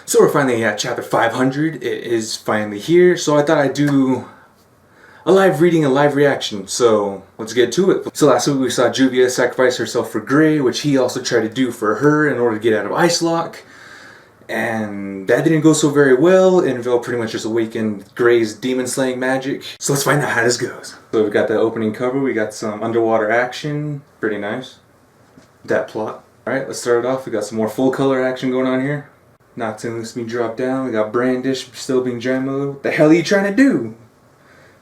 So we're finally at chapter 500. It is finally here. So I thought I'd do a live reading, a live reaction. So let's get to it. So last week we saw Juvia sacrifice herself for Gray, which he also tried to do for her in order to get out of Ice Lock. And that didn't go so very well. Invil pretty much just awakened Gray's demon slaying magic. So let's find out how this goes. So we got the opening cover. We got some underwater action. Pretty nice. That plot. Alright, let's start it off. We got some more full color action going on here. Not to lose me drop down. We got Brandish still being giant mode. What the hell are you trying to do?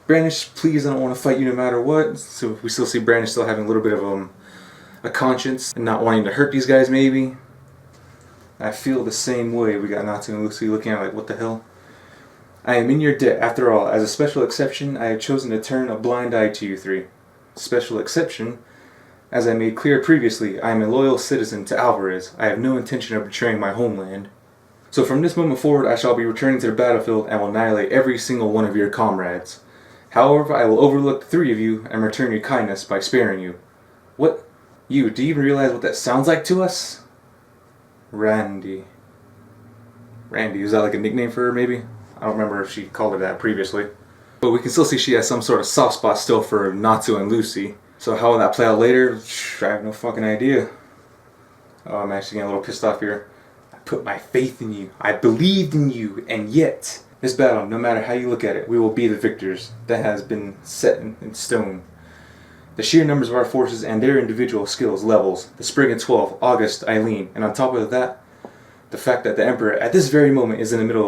Brandish, please, I don't want to fight you no matter what. So we still see Brandish still having a little bit of a conscience and not wanting to hurt these guys maybe. I feel the same way. We got Natsu and Lucy looking at like, what the hell? I am in your debt. After all, as a special exception, I have chosen to turn a blind eye to you three. Special exception? As I made clear previously, I am a loyal citizen to Alvarez. I have no intention of betraying my homeland. So from this moment forward, I shall be returning to the battlefield and will annihilate every single one of your comrades. However, I will overlook the three of you and return your kindness by sparing you. What? You, do you even realize what that sounds like to us? Randy. Randy, is that like a nickname for her maybe? I don't remember if she called her that previously. But we can still see she has some sort of soft spot still for Natsu and Lucy. So how will that play out later? I have no fucking idea. Oh, I'm actually getting a little pissed off here. I put my faith in you. I believed in you. And yet, this battle, no matter how you look at it, we will be the victors. That has been set in stone. The sheer numbers of our forces and their individual skills levels, the Spring of 12, August, Eileen, and on top of that, the fact that the Emperor at this very moment is in the middle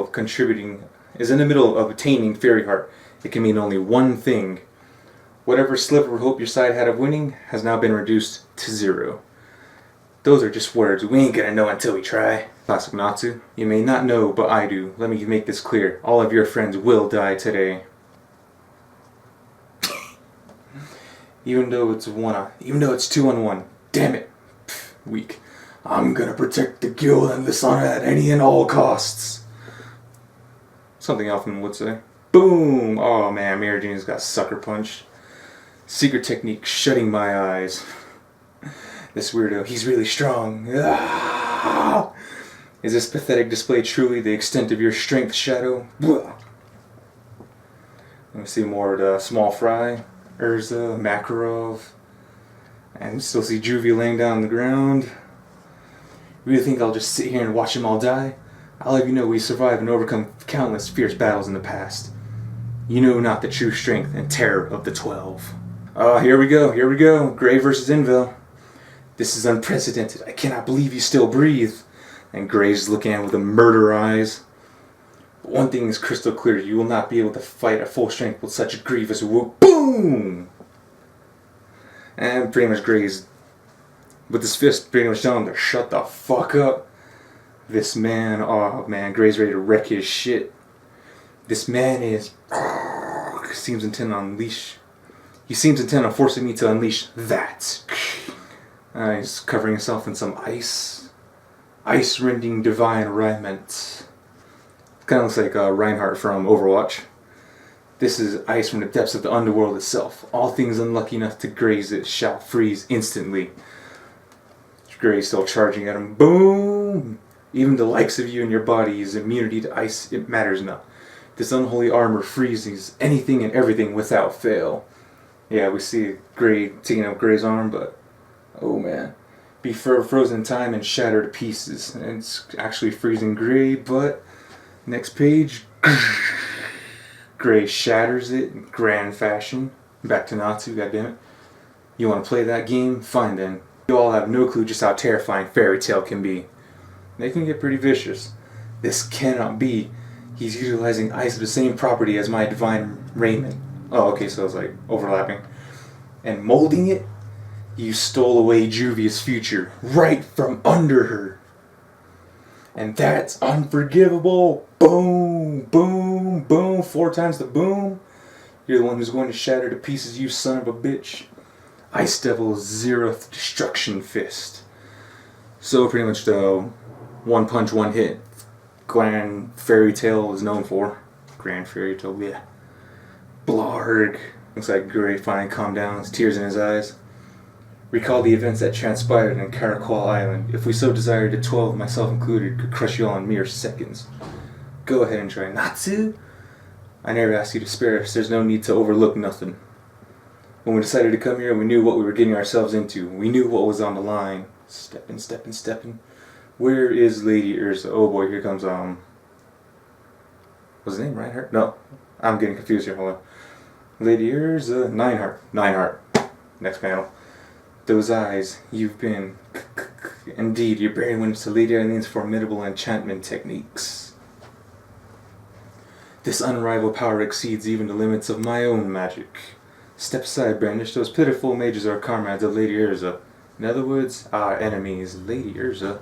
of attaining Fairy Heart. It can mean only one thing. Whatever sliver of hope your side had of winning has now been reduced to 0. Those are just words. We ain't gonna know until we try. Classic Natsu. You may not know, but I do. Let me make this clear. All of your friends will die today. Even though it's 2-on-1. Damn it. Pfft, weak. I'm gonna protect the guild and this honor at any and all costs. Something Elfman would say. Boom! Oh man, Mary Jane's got sucker punched. Secret technique, shutting my eyes. This weirdo, he's really strong. Ah! Is this pathetic display truly the extent of your strength, Shadow? Let me see more of the small fry. Urza, Makarov. And we still see Juvia laying down on the ground. You really think I'll just sit here and watch them all die? I'll have you know we survived and overcome countless fierce battles in the past. You know not the true strength and terror of the 12. Oh, here we go. Gray versus Invil. This is unprecedented. I cannot believe you still breathe. And Gray's looking at him with the murder eyes. But one thing is crystal clear. You will not be able to fight at full strength with such a grievous whoop. Boom! And pretty much Gray's, with his fist pretty much telling him to shut the fuck up. This man, oh man, Gray's ready to wreck his shit. This man seems intent on forcing me to unleash that. He's covering himself in some ice-rending divine raiment. Kind of looks like Reinhardt from Overwatch. This is ice from the depths of the underworld itself. All things unlucky enough to graze it shall freeze instantly. Gray's still charging at him. Boom! Even the likes of you and your body's immunity to ice, it matters not. This unholy armor freezes anything and everything without fail. Yeah, we see Gray taking up Gray's arm, but oh man. Be frozen in time and shattered to pieces. And it's actually freezing Gray, but next page, Gray shatters it in grand fashion. Back to Natsu, goddammit. You want to play that game? Fine then. You all have no clue just how terrifying Fairy Tail can be. They can get pretty vicious. This cannot be. He's utilizing ice of the same property as my divine raiment. Oh, okay, so it's like overlapping. And molding it? You stole away Juvia's future right from under her. And that's unforgivable. Boom, boom, boom. 4 times the boom. You're the one who's going to shatter to pieces, you son of a bitch. Ice Devil's 0th destruction fist. So pretty much the one punch, one hit Grand Fairy Tail is known for. Grand Fairy Tail, yeah. Blarg. Looks like Gray finally calmed down, tears in his eyes. Recall the events that transpired in Caracol Island. If we so desired, the 12, myself included, could crush you all in mere seconds. Go ahead and try not to. I never asked you to spare us. There's no need to overlook nothing. When we decided to come here, we knew what we were getting ourselves into. We knew what was on the line. Steppin', steppin', steppin'. Where is Lady Urza? Oh boy, here comes, what's his name, Reinhardt? No, I'm getting confused here, hold on. Lady Urza, Nineheart. Next panel. Those eyes, you've been... Indeed, you're bearing witness to Lady Eileen's formidable enchantment techniques. This unrivaled power exceeds even the limits of my own magic. Step aside, Brandish. Those pitiful mages are comrades of Lady Urza. In other words, our enemies, Lady Urza.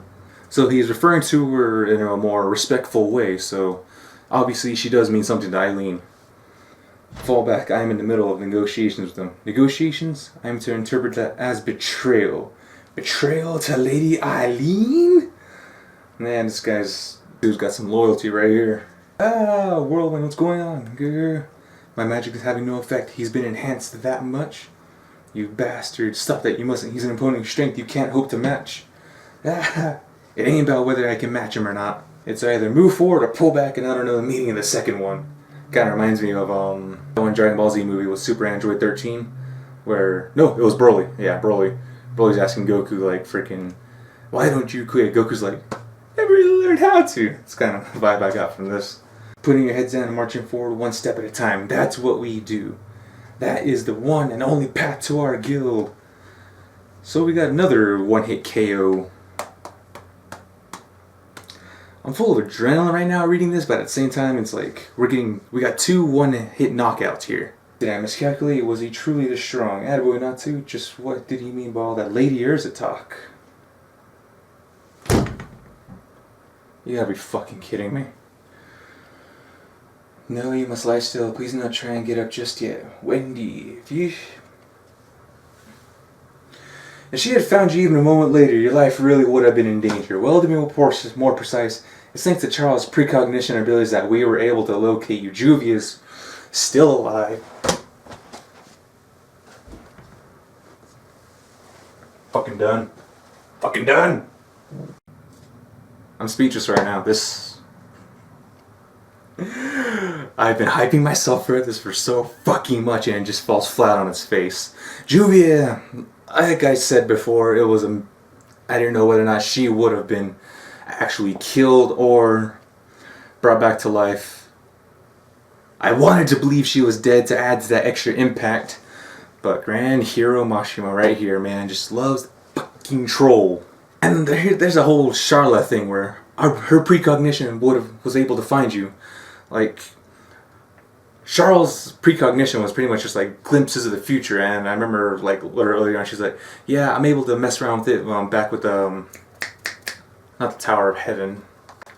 So he's referring to her in a more respectful way, so obviously she does mean something to Eileen. Fall back, I am in the middle of negotiations with them. Negotiations? I am to interpret that as betrayal. Betrayal to Lady Eileen? Man, dude's got some loyalty right here. Ah, Whirlwind, what's going on? Grr. My magic is having no effect. He's been enhanced that much? You bastard. Stop that, you mustn't. He's an opponent of strength you can't hope to match. Ah, it ain't about whether I can match him or not. It's either move forward or pull back, and I don't know the meaning of the second one. Kinda reminds me of the one Dragon Ball Z movie with Super Android 13, where, no, it was Broly. Yeah, Broly. Broly's asking Goku, like, freaking, why don't you quit? Goku's like, never really learned how to. It's kind of the vibe I got from this. Putting your heads down and marching forward one step at a time. That's what we do. That is the one and only path to our guild. So we got another one-hit KO. I'm full of adrenaline right now reading this, but at the same time, it's like, we got 2 one-hit knockouts here. Did I miscalculate? Was he truly this strong? Attaboy, not to. Just what did he mean by all that Lady Urza talk? You gotta be fucking kidding me. No, you must lie still. Please do not try and get up just yet. Wendy, if she had found you even a moment later, your life really would have been in danger. Well, to be more precise, it's thanks to Charles' precognition abilities that we were able to locate you. Juvia's still alive. Fucking done. Fucking done! I'm speechless right now. I've been hyping myself for this for so fucking much and it just falls flat on its face. Juvia, like I said before, I didn't know whether or not she would have been actually killed or brought back to life. I wanted to believe she was dead to add to that extra impact, but Grand Hero Mashima right here, man, just loves the fucking troll. And there's a whole Charla thing where her precognition was able to find you. Like, Charles' precognition was pretty much just like glimpses of the future, and I remember like earlier on she's like, yeah, I'm able to mess around with it back with not the Tower of Heaven,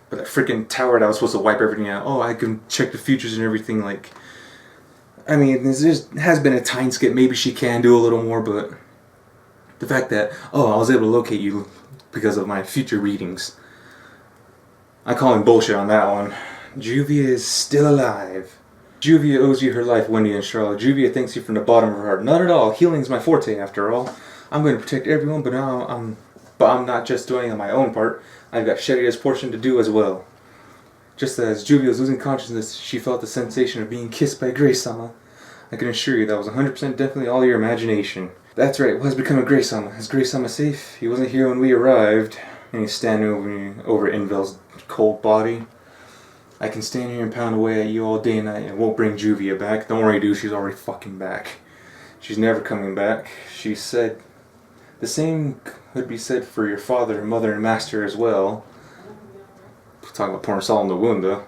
but that freaking tower that was supposed to wipe everything out. Oh, I can check the futures and everything. Like, I mean, there has been a time skip. Maybe she can do a little more, but the fact that, oh, I was able to locate you because of my future readings, I call him bullshit on that one. Juvia is still alive. Juvia owes you her life, Wendy and Charlotte. Juvia thanks you from the bottom of her heart. Not at all. Healing's my forte, after all. I'm going to protect everyone, but I'm not just doing it on my own part. I've got Sherida's portion to do as well. Just as Juvia was losing consciousness, she felt the sensation of being kissed by Grey-sama. I can assure you that was 100% definitely all your imagination. That's right. What has become of Grey-sama? Is Grey-sama safe? He wasn't here when we arrived. And he's standing over Invel's cold body. I can stand here and pound away at you all day and night and won't bring Juvia back. Don't worry, dude, she's already fucking back. She's never coming back. She said the same could be said for your father, mother, and master as well. Talking about pouring salt in the wound, though.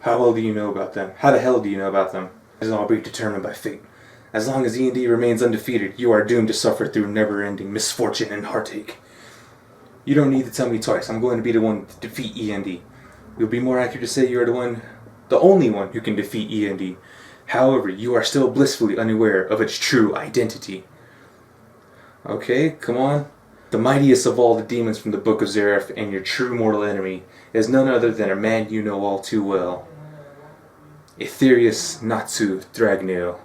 How well do you know about them? How the hell do you know about them? As all be determined by fate. As long as E&D remains undefeated, you are doomed to suffer through never-ending misfortune and heartache. You don't need to tell me twice. I'm going to be the one to defeat E&D. It would be more accurate to say you are the only one who can defeat E&D. However, you are still blissfully unaware of its true identity. Okay, come on. The mightiest of all the demons from the Book of Zeref and your true mortal enemy is none other than a man you know all too well. Aetherius Natsu Thragneel.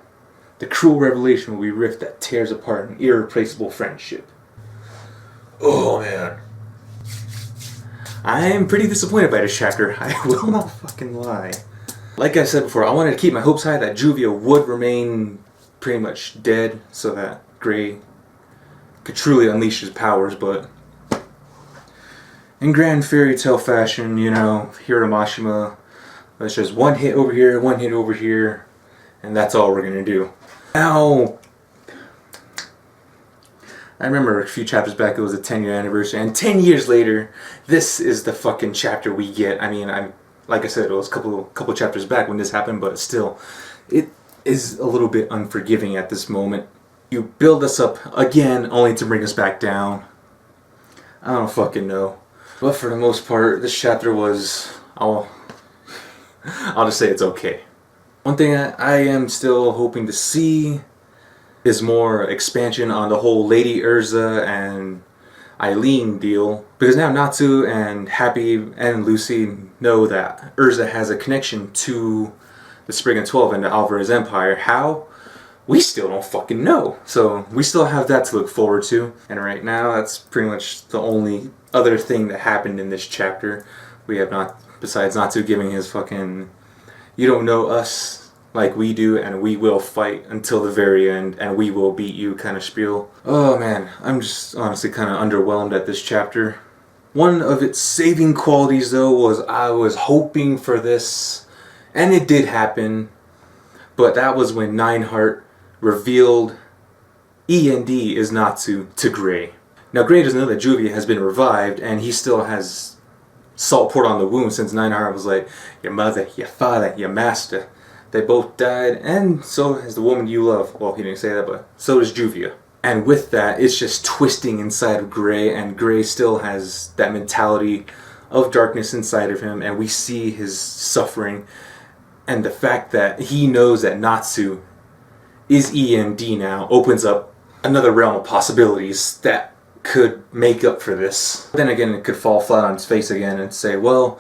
The cruel revelation will be rift that tears apart an irreplaceable friendship. Oh man. I am pretty disappointed by this chapter. I will not fucking lie. Like I said before, I wanted to keep my hopes high that Juvia would remain pretty much dead so that Gray could truly unleash his powers, but in grand fairy tale fashion, you know, Hiro Mashima, it's just one hit over here, and that's all we're gonna do. Now, I remember a few chapters back, it was a 10-year anniversary, and 10 years later, this is the fucking chapter we get. I mean, like I said, it was a couple chapters back when this happened, but still, it is a little bit unforgiving at this moment. You build us up again, only to bring us back down. I don't fucking know. But for the most part, this chapter was, I'll just say it's okay. One thing I am still hoping to see is more expansion on the whole Lady Urza and Eileen deal. Because now Natsu and Happy and Lucy know that Urza has a connection to the Spriggan 12 and the Alvarez Empire. How? We still don't fucking know. So we still have that to look forward to. And right now, that's pretty much the only other thing that happened in this chapter. We have not, besides Natsu giving his fucking, you don't know us like we do, and we will fight until the very end, and we will beat you kind of spiel. Oh man, I'm just honestly kind of underwhelmed at this chapter. One of its saving qualities though was I was hoping for this, and it did happen, but that was when Nineheart revealed END is Natsu to Gray. Now Gray doesn't know that Juvia has been revived, and he still has salt poured on the wound since Nineheart was like, your mother, your father, your master, they both died, and so has the woman you love. Well, he didn't say that, but so does Juvia. And with that, it's just twisting inside of Gray, and Gray still has that mentality of darkness inside of him, and we see his suffering, and the fact that he knows that Natsu is END now opens up another realm of possibilities that could make up for this. Then again, it could fall flat on its face again and say, well,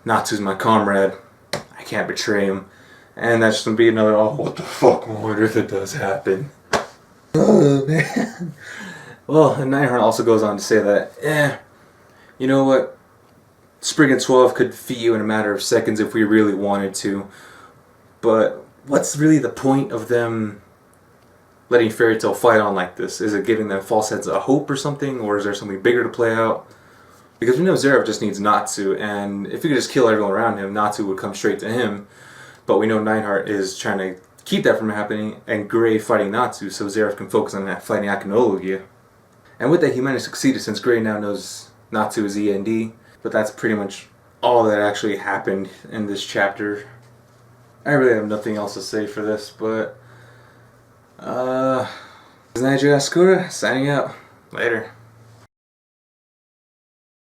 Natsu's my comrade, I can't betray him. And that's going to be another, oh, what the fuck, what if it does happen? Oh, man. Well, and Nineheart also goes on to say that, you know what? Spriggan 12 could defeat you in a matter of seconds if we really wanted to. But what's really the point of them letting Fairy Tail fight on like this? Is it giving them false sense of hope or something? Or is there something bigger to play out? Because we know Zeref just needs Natsu, and if he could just kill everyone around him, Natsu would come straight to him. But we know Nineheart is trying to keep that from happening, and Gray fighting Natsu, so Zeref can focus on that fighting Akinologia. And with that, he might have succeeded since Gray now knows Natsu is END. But that's pretty much all that actually happened in this chapter. I really have nothing else to say for this, but Nigel Ascura signing out. Later.